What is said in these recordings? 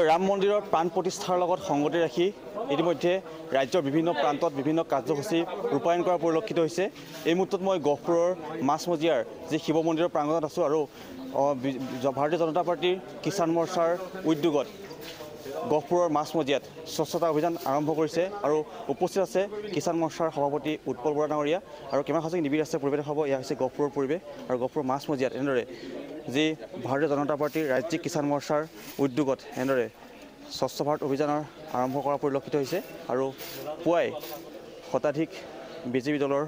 ৰাম মন্দিৰৰ প্ৰাণ প্ৰতিষ্ঠাৰ লগত সংগতি ৰাখি ইতিমধ্যে ৰাজ্যৰ বিভিন্ন প্ৰান্তত বিভিন্ন কাৰ্যসূচী ৰূপায়ণ কৰা পৰিলক্ষিত হৈছে। এই মুহূৰ্তত মই গহপুৰৰ মাছমজিয়াৰ যি শিৱ মন্দিৰৰ প্ৰাংগণত আছোঁ আৰু ভাৰতীয় জনতা পাৰ্টিৰ কিষাণ মৰ্চাৰ উদ্যোগত গহপুৰৰ মাছমজিয়াত স্বচ্ছতা অভিযান আৰম্ভ কৰিছে আৰু উপস্থিত আছে কিষাণ মৰ্চাৰ সভাপতি উৎপল বৰা ডাঙৰীয়া আৰু কেমেৰাখন নিবিড় আছে পৰিৱেশ হ'ব। এয়া হৈছে গহপুৰৰ পৰিৱেশ আৰু গহপুৰৰ মাছমজিয়াত এনেদৰে যি ভাৰতীয় জনতা পাৰ্টিৰ ৰাজ্যিক কিষাণ মৰ্চাৰ উদ্যোগত এনেদৰে স্বচ্ছ ভাৰত অভিযানৰ আৰম্ভ কৰা পৰিলক্ষিত হৈছে আৰু পুৱাই শতাধিক বিজেপি দলৰ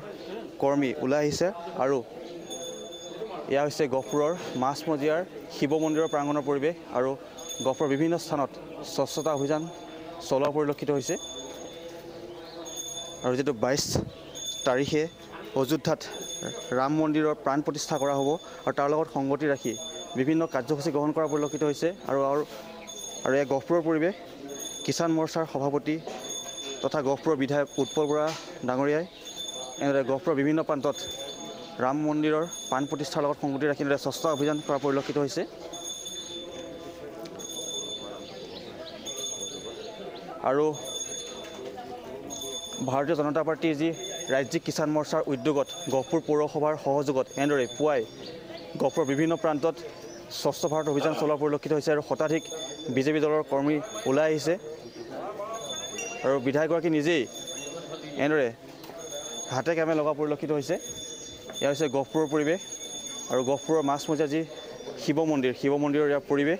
কৰ্মী ওলাই আহিছে আৰু এয়া হৈছে গহপুৰৰ মাছমজিয়াৰ শিৱ মন্দিৰৰ প্ৰাংগণৰ পৰিৱেশ আৰু গহপুৰৰ বিভিন্ন স্থানত স্বচ্ছতা অভিযান চলোৱা পৰিলক্ষিত হৈছে আৰু যিটো 22 তাৰিখে অযোধ্যাত ৰাম মন্দিৰৰ প্ৰাণ প্ৰতিষ্ঠা কৰা হ'ব আৰু তাৰ লগত সংগতি ৰাখি বিভিন্ন কাৰ্যসূচী গ্ৰহণ কৰা পৰিলক্ষিত হৈছে আৰু এই গহপুৰৰ পৰিৱেশ কিষাণ মৰ্চাৰ সভাপতি তথা গহপুৰৰ বিধায়ক উৎপল বৰা ডাঙৰীয়াই এনেদৰে গহপুৰৰ বিভিন্ন প্ৰান্তত ৰাম মন্দিৰৰ প্ৰাণ প্ৰতিষ্ঠাৰ লগত সংগতি ৰাখি এনেদৰে স্বচ্ছতা অভিযান কৰা পৰিলক্ষিত হৈছে আৰু ভাৰতীয় জনতা পাৰ্টিৰ যি ৰাজ্যিক কিষাণ মৰ্চাৰ উদ্যোগত গহপুৰ পৌৰসভাৰ সহযোগত এনেদৰে পুৱাই গহপুৰৰ বিভিন্ন প্ৰান্তত স্বচ্ছ ভাৰত অভিযান চলোৱা পৰিলক্ষিত হৈছে আৰু শতাধিক বিজেপি দলৰ কৰ্মী ওলাই আহিছে আৰু বিধায়কগৰাকী নিজেই এনেদৰে হাতে কামে লগা পৰিলক্ষিত হৈছে। এয়া হৈছে গহপুৰৰ পৰিৱেশ আৰু গহপুৰৰ মাছমজিয়া যি শিৱ মন্দিৰৰ ইয়াৰ পৰিৱেশ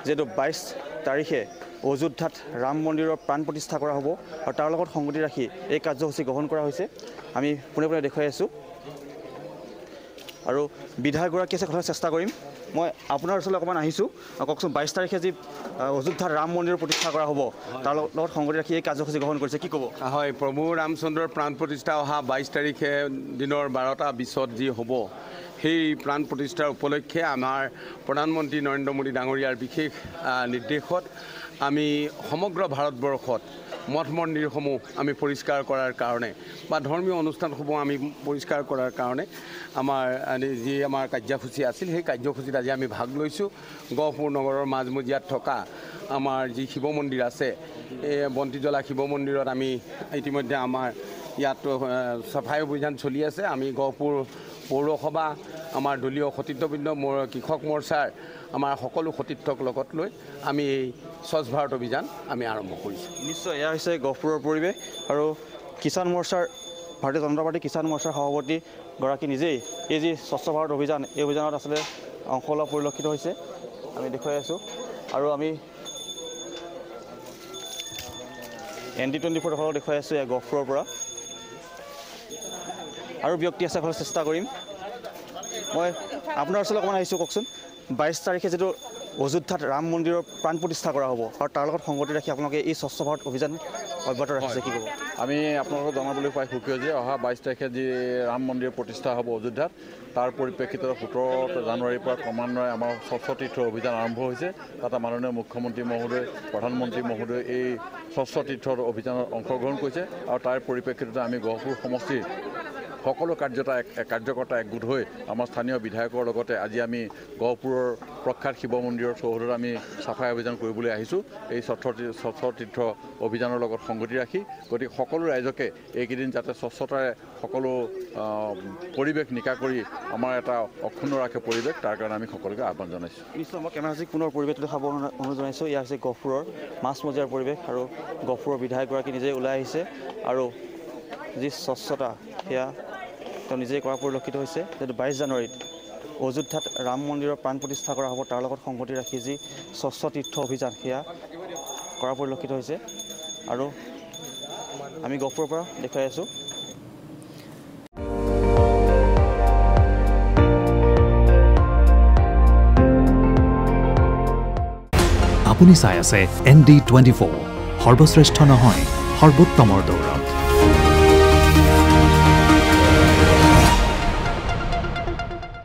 যিহেতু 22 তাৰিখে অযোধ্যাত ৰাম মন্দিৰৰ প্ৰাণ প্ৰতিষ্ঠা কৰা হ'ব আৰু তাৰ লগত সংগতি ৰাখি এই কাৰ্যসূচী গ্ৰহণ কৰা হৈছে। আমি পোনে পোনে দেখুৱাই আছোঁ আৰু বিধায়কগৰাকী আছে কথা চেষ্টা কৰিম। মই আপোনাৰ ওচৰলৈ অকণমান আহিছোঁ, কওকচোন 22 তাৰিখে যি অযোধ্যাত ৰাম মন্দিৰ প্ৰতিষ্ঠা কৰা হ'ব তাৰ লগত সংগতি ৰাখি এই কাৰ্যসূচী গ্ৰহণ কৰিছে, কি ক'ব? হয়, প্ৰভু ৰামচন্দ্ৰৰ প্ৰাণ প্ৰতিষ্ঠা অহা 22 তাৰিখে দিনৰ 12টা 20ত যি হ'ব সেই প্ৰাণ প্ৰতিষ্ঠাৰ উপলক্ষে আমাৰ প্ৰধানমন্ত্ৰী নৰেন্দ্ৰ মোদী ডাঙৰীয়াৰ বিশেষ নিৰ্দেশত আমি সমগ্ৰ ভাৰতবৰ্ষত মঠ মন্দিৰসমূহ আমি পৰিষ্কাৰ কৰাৰ কাৰণে বা ধৰ্মীয় অনুষ্ঠানসমূহ আমি পৰিষ্কাৰ কৰাৰ কাৰণে আমাৰ কাৰ্যসূচী আছিল সেই কাৰ্যসূচীত আজি আমি ভাগ লৈছোঁ। গহপুৰ নগৰৰ মাজমজিয়াত থকা আমাৰ যি শিৱ মন্দিৰ আছে এই বন্তিজলা শিৱ মন্দিৰত আমি ইতিমধ্যে আমাৰ ইয়াত চাফাই অভিযান চলি আছে। আমি গহপুৰ পৌৰসভা আমাৰ দলীয় সতীৰ্থবৃন্দ কৃষক মৰ্চাৰ আমাৰ সকলো সতীৰ্থক লগত লৈ আমি এই স্বচ্ছ ভাৰত অভিযান আমি আৰম্ভ কৰিছোঁ। নিশ্চয় এয়া হৈছে গহপুৰৰ পৰিৱেশ আৰু কিষাণ মৰ্চাৰ ভাৰতীয় জনতা পাৰ্টি কিষাণ মৰ্চাৰ সভাপতিগৰাকী নিজেই এই যি স্বচ্ছ ভাৰত অভিযান এই অভিযানত আচলতে অংশ লোৱা পৰিলক্ষিত হৈছে। আমি দেখুৱাই আছোঁ আৰু আমি ND24 দখলক দেখুৱাই আছোঁ এয়া গহপুৰৰ পৰা আৰু ব্যক্তি আছে ঘৰৰ চেষ্টা কৰিম। মই আপোনাৰ ওচৰলৈ অকণমান আহিছোঁ, কওকচোন 22 তাৰিখে যিটো অযোধ্যাত ৰাম মন্দিৰৰ প্ৰাণ প্ৰতিষ্ঠা কৰা হ'ব আৰু তাৰ লগত সংগতি ৰাখি আপোনালোকে এই স্বচ্ছ ভাৰত অভিযান অব্যাহত ৰাখিছে, কি ক'ব? আমি আপোনালোকক জনাবলৈ পাই সুখী যে অহা 22 তাৰিখে যি ৰাম মন্দিৰ প্ৰতিষ্ঠা হ'ব অযোধ্যাত তাৰ পৰিপ্ৰেক্ষিতত 17 জানুৱাৰীৰ পৰা ক্ৰমান্বয়ে আমাৰ স্বচ্ছ তীৰ্থ অভিযান আৰম্ভ হৈছে। তাতে মাননীয় মুখ্যমন্ত্ৰী মহোদয় প্ৰধানমন্ত্ৰী মহোদয় এই স্বচ্ছ তীৰ্থৰ অভিযানত অংশগ্ৰহণ কৰিছে আৰু তাৰ পৰিপ্ৰেক্ষিততে আমি গহপুৰ সমষ্টিৰ সকলো কাৰ্যকৰ্তা একগোট হৈ আমাৰ স্থানীয় বিধায়কৰ লগতে আজি আমি গহপুৰৰ প্ৰখ্যাত শিৱ মন্দিৰৰ চৌহদত আমি চাফাই অভিযান কৰিবলৈ আহিছোঁ এই স্বচ্ছ তীৰ্থ অভিযানৰ লগত সংগতি ৰাখি। গতিকে সকলো ৰাইজকে এইকেইদিন যাতে স্বচ্ছতাৰে সকলো পৰিৱেশ নিকা কৰি আমাৰ এটা অক্ষুণ্ণ ৰাখে পৰিৱেশ, তাৰ কাৰণে আমি সকলোকে আহ্বান জনাইছোঁ। নিশ্চয় মই কেমেৰাজিক পুনৰ পৰিৱেশটো দেখাব অনুৰোধ জনাইছোঁ। এয়া হৈছে গহপুৰৰ মাছমজিয়াৰ পৰিৱেশ আৰু গহপুৰৰ বিধায়কগৰাকী নিজেই ওলাই আহিছে আৰু যি স্বচ্ছতা সেয়া তেওঁ নিজেই কৰা পৰিলক্ষিত হৈছে। যিহেতু 22 জানুৱাৰীত অযোধ্যাত ৰাম মন্দিৰৰ প্ৰাণ প্ৰতিষ্ঠা কৰা হ'ব তাৰ লগত সংগতি ৰাখি যি স্বচ্ছ তীৰ্থ অভিযান সেয়া কৰা পৰিলক্ষিত হৈছে আৰু আমি গহপুৰৰ পৰা দেখুৱাই আছোঁ। আপুনি চাই আছে ND24, সৰ্বশ্ৰেষ্ঠ নহয় সৰ্বোত্তমৰ দৌৰ।